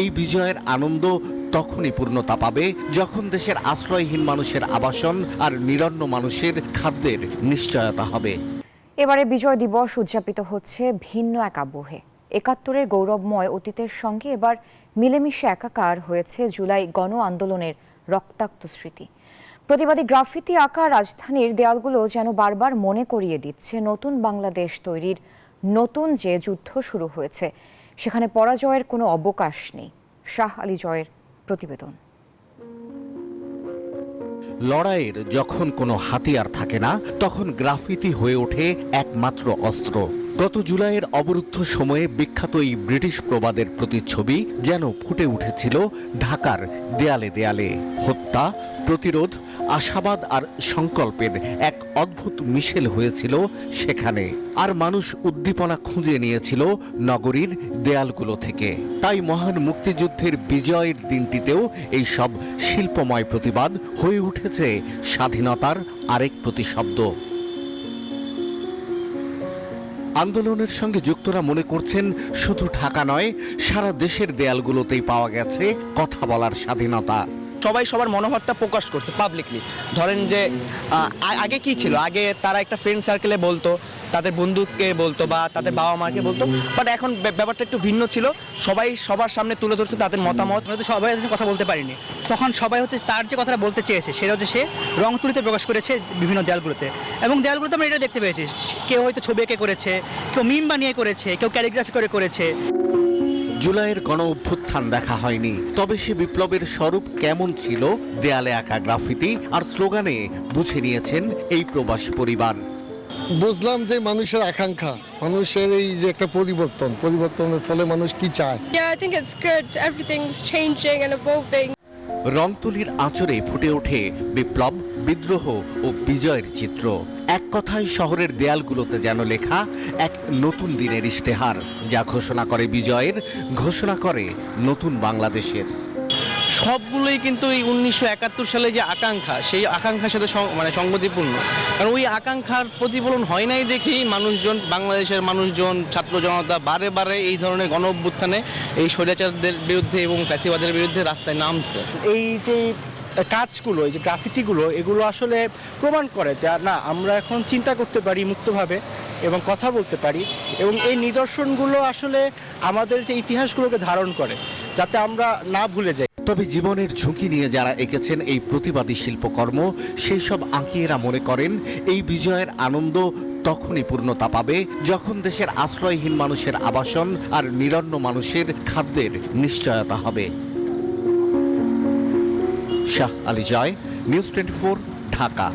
এই বিজয়ের আনন্দ তখনই পূর্ণতা পাবে যখন দেশের আশ্রয়হীন মানুষের আবাসন আর নিরন্ন মানুষের খাদ্যের নিশ্চয়তা হবে। এবারে বিজয় দিবস উদযাপিত হচ্ছে ভিন্ন এক আবহে। ৭১-এর গৌরবময় অতীতের সঙ্গে এবার মিলেমিশে একাকার হয়েছে জুলাই গণ আন্দোলনের রক্তাক্ত স্মৃতি। প্রতিবাদী গ্রাফিতি আঁকা রাজধানীর দেয়ালগুলো যেন বারবার মনে করিয়ে দিচ্ছে নতুন বাংলাদেশ তৈরির নতুন যে যুদ্ধ শুরু হয়েছে সেখানে পরাজয়ের কোনো অবকাশ নেই। শাহ আলী জয়ের প্রতিবেদন। লড়াইয়ের যখন কোনো হাতিয়ার থাকে না, তখন গ্রাফিতি হয়ে ওঠে একমাত্র অস্ত্র। গত জুলাইয়ের অবরুদ্ধ সময়ে বিখ্যাত এই ব্রিটিশ প্রবাদের প্রতিচ্ছবি যেন ফুটে উঠেছিল ঢাকার দেয়ালে দেয়ালে। হত্যা, প্রতিরোধ, আশাবাদ আর সংকল্পের এক অদ্ভুত মিশেল হয়েছিল সেখানে। আর মানুষ উদ্দীপনা খুঁজে নিয়েছিল নগরীর দেয়ালগুলো থেকে। তাই মহান মুক্তিযুদ্ধের বিজয়ের দিনটিতেও এই সব শিল্পময় প্রতিবাদ হয়ে উঠেছে স্বাধীনতার আরেক প্রতিশব্দ। আন্দোলনের সঙ্গে যুক্তরা মনে করছেন শুধু ঢাকা নয়, সারা দেশের দেয়ালগুলোতেই পাওয়া গেছে কথা বলার স্বাধীনতা। সবাই সবার মনোভাবটা প্রকাশ করছে পাবলিকলি। ধরেন যে আগে কি ছিল, আগে তারা একটা ফ্রেন্ড সার্কেলে বলতো, তাদের বন্ধুকে বলতো বা তাদের বাবা মাকে বলতো, বাট এখন ব্যাপারটা একটু ভিন্ন ছিল। সবাই সবার সামনে তুলে ধরছে তাদের মতামত। আমরা তো সবাই কথা বলতে পারিনি, তখন সবাই হচ্ছে তার যে কথাটা বলতে চেয়েছে সেটা হচ্ছে সে রং তুলিতে প্রকাশ করেছে বিভিন্ন দেয়ালগুলোতে। এবং দেয়ালগুলোতে আমরা এটা দেখতে পেয়েছি, কেউ হয়তো ছবি এঁকে করেছে, কেউ মিম বানিয়ে করেছে, কেউ ক্যালিগ্রাফি করে করেছে। জুলাইয়ের গণ অভ্যুত্থান দেখা হয়নি, তবে সে বিপ্লবের স্বরূপ কেমন ছিল দেয়ালে আঁকা গ্রাফিতি আর স্লোগানে বুঝে নিয়েছেন এই প্রবাসী পরিবার। বুঝলাম যে মানুষের আকাঙ্ক্ষা, মানুষের এই যে একটা পরিবর্তনের ফলে মানুষ কি চায়। Yeah, I think it's good. Everything's changing and evolving. রংতুলির আঁচড়ে ফুটে ওঠে বিপ্লব, বিদ্রোহ ও বিজয়ের চিত্র। এক কথায় শহরের দেয়ালগুলোতে যেন লেখা এক নতুন দিনের ইশতেহার, যা ঘোষণা করে বিজয়ের, ঘোষণা করে নতুন বাংলাদেশের। সবগুলোই কিন্তু এই 1971 সালে যে আকাঙ্ক্ষা, সেই আকাঙ্ক্ষার সাথে সংগতিপূর্ণ। কারণ ওই আকাঙ্ক্ষার প্রতিফলন হয় নাই দেখেই মানুষজন, বাংলাদেশের মানুষজন, ছাত্র জনতা বারে বারে এই ধরনের গণ অভ্যুত্থানে এই স্বৈরাচারদের বিরুদ্ধে এবং ফ্যাসিবাদের বিরুদ্ধে রাস্তায় নামছে। এই যে কাজগুলো, এই যে গ্রাফিতিগুলো, এগুলো আসলে প্রমাণ করে যে না, আমরা এখন চিন্তা করতে পারি মুক্তভাবে এবং কথা বলতে পারি, এবং এই নিদর্শনগুলো আসলে আমাদের যে ইতিহাসগুলোকে ধারণ করে, যাতে আমরা না ভুলে যাই। তবে জীবনের ঝুঁকি নিয়ে যারা এঁকেছেন এই প্রতিবাদী শিল্পকর্ম, সেই সব আঁকিয়েরা মনে করেন এই বিজয়ের আনন্দ তখনই পূর্ণতা পাবে যখন দেশের আশ্রয়হীন মানুষের আবাসন আর নিরন্ন মানুষের খাদ্যের নিশ্চয়তা হবে। শাহ আলী জয়, নিউজ 24, ঢাকা।